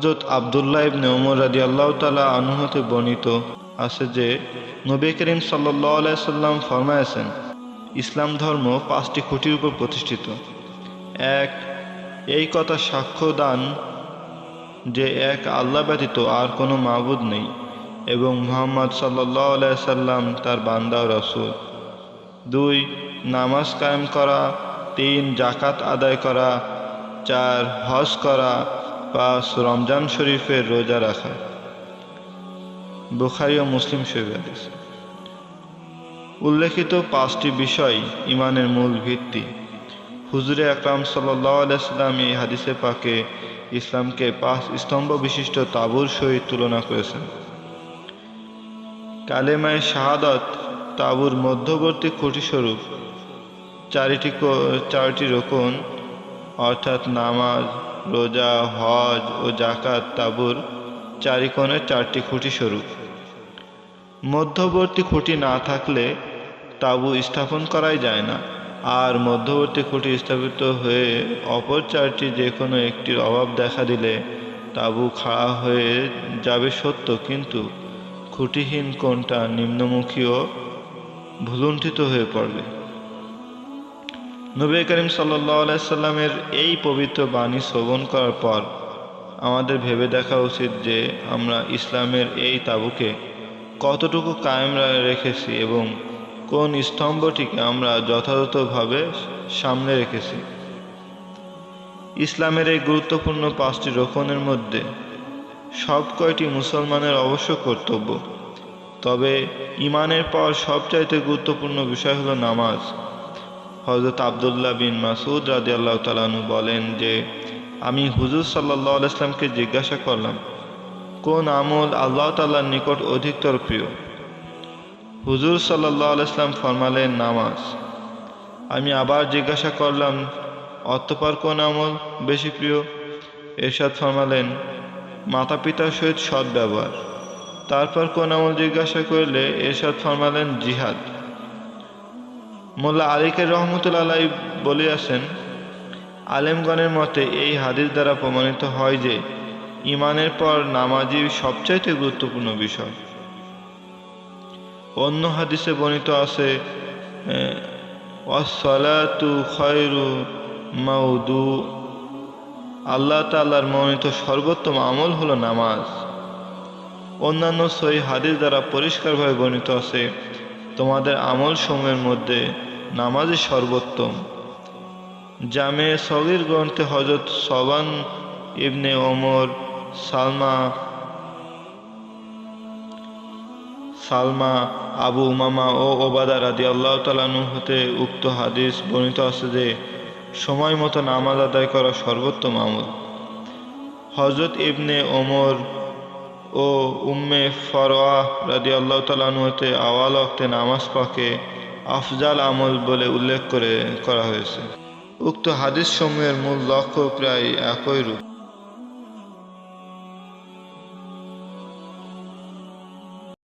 হযরত আব্দুল্লাহ ইবনে ওমর রাদিয়াল্লাহু তাআলা আনহু হতে বর্ণিত আছে যে নবী করিম সাল্লাল্লাহু আলাইহি সাল্লাম ফরমায়েছেন, ইসলাম ধর্ম 5টি খুঁটির উপর প্রতিষ্ঠিত। 1. এই কথা সাক্ষ্য দান যে এক আল্লাহ ব্যতীত আর কোনো মাবুদ নেই এবং মুহাম্মদ সাল্লাল্লাহু আলাইহি সাল্লাম তার বান্দা ও রাসূল। 2. নামাজ কায়েম করা। 3. যাকাত আদায় করা। 4. হজ করা। 5. রমজান শরীফের রোজা রাখা। বুখারী ও মুসলিম শরীফ হাদিস। উল্লেখিত 5টি বিষয় ঈমানের মূল ভিত্তি। হুজুরে আকরাম সাল্লাল্লাহু আলাইহি সাল্লাম এই হাদিসে পাকে ইসলামকে 5 স্তম্ভ বিশিষ্ট তাঁবুর সহিত তুলনা করেছেন। কালেমায়ে শাহাদাত তাঁবুর মধ্যবর্তী খুঁটিস্বরূপ। 4টি রুকন অর্থাৎ নামাজ, রোজা, হজ ও যাকাত তাঁবুর 4 কোণের 4টি খুঁটিস্বরূপ। মধ্যবর্তী খুঁটি না থাকলে তাঁবু স্থাপন করাই যায় না, আর মধ্যবর্তী খুঁটি স্থাপিত হয়ে অপর 4টি যে কোনো একটির অভাব দেখা দিলে তাঁবু খাড়া হয়ে যাবে সত্য, কিন্তু খুঁটিহীন কোণটা নিম্নমুখী ও ভুলুণ্ঠিত হয়ে পড়বে। নবী করিম সাল্লাল্লাহু আলাইহি সাল্লামের এই পবিত্র বাণী শ্রবণ করার পর আমাদের ভেবে দেখা উচিত যে আমরা ইসলামের এই তাঁবুকে কতটুকু কায়েম রেখেছি এবং কোন স্তম্ভটিকে আমরা যথাযথভাবে সামনে রেখেছি। ইসলামের এই গুরুত্বপূর্ণ 5টি রোকনের মধ্যে সব কয়টি মুসলমানের অবশ্য কর্তব্য, তবে ঈমানের পর সবচাইতে গুরুত্বপূর্ণ বিষয় হলো নামাজ। হযরত আব্দুল্লাহ বিন মাসউদ রাদিয়াল্লাহু তাআলা আনহু বলেন যে আমি হুজুর সাল্লাল্লাহু আলাইহি সাল্লামকে জিজ্ঞাসা করলাম, কোন আমল আল্লাহ তাআলার নিকট অধিকতর প্রিয়? হুজুর সাল্লাল্লাহু আলাইহি সাল্লাম ফরমালেন, নামাজ। আমি আবার জিজ্ঞাসা করলাম, অতঃপর কোন আমল বেশি প্রিয়? ইরশাদ ফরমালেন, মাতা পিতার সহিত সৎ ব্যবহার। তারপর কোন আমল জিজ্ঞাসা করলে ইরশাদ ফরমালেন, জিহাদ। মোল্লা আলীকের রহমতুল্লাহ আলাইহি বলিয়াছেন, আলেমগণের মতে এই হাদিস দ্বারা প্রমাণিত হয় যে ঈমানের পর নামাজই সবচাইতে গুরুত্বপূর্ণ বিষয়। অন্য হাদিসে বর্ণিত আছে, ওয়াস-সালাতু খায়রু মাউদু, আল্লাহ তাআলার মনোনীত সর্বোত্তম আমল হলো নামাজ। অন্যান্য সহিহ হাদিস দ্বারা পরিষ্কারভাবে বর্ণিত আছে, তোমাদের আমল সমূহের মধ্যে নামাজই সর্বোত্তম। জামে সগীর গ্রন্থে হযরত সবান ইবনে ওমর, সালমা, আবু উমামা ও ওবাদা রাদিয়াল্লাহু তাআলা আনহু হতে উক্ত হাদিস বর্ণিত আছে যে সময় মতো নামাজ আদায় করা সর্বোত্তম আমল। হযরত ইবনে ওমর ও উম্মে ফারওয়া রাদিয়াল্লাহু তাআলা আনহু হতে আওয়াল ওয়াক্তে নামাজ পাকে আফজাল আমল বলে উল্লেখ করা হয়েছে। উক্ত হাদিস সমূহের মূল লক্ষ্য প্রায় একই রূপ।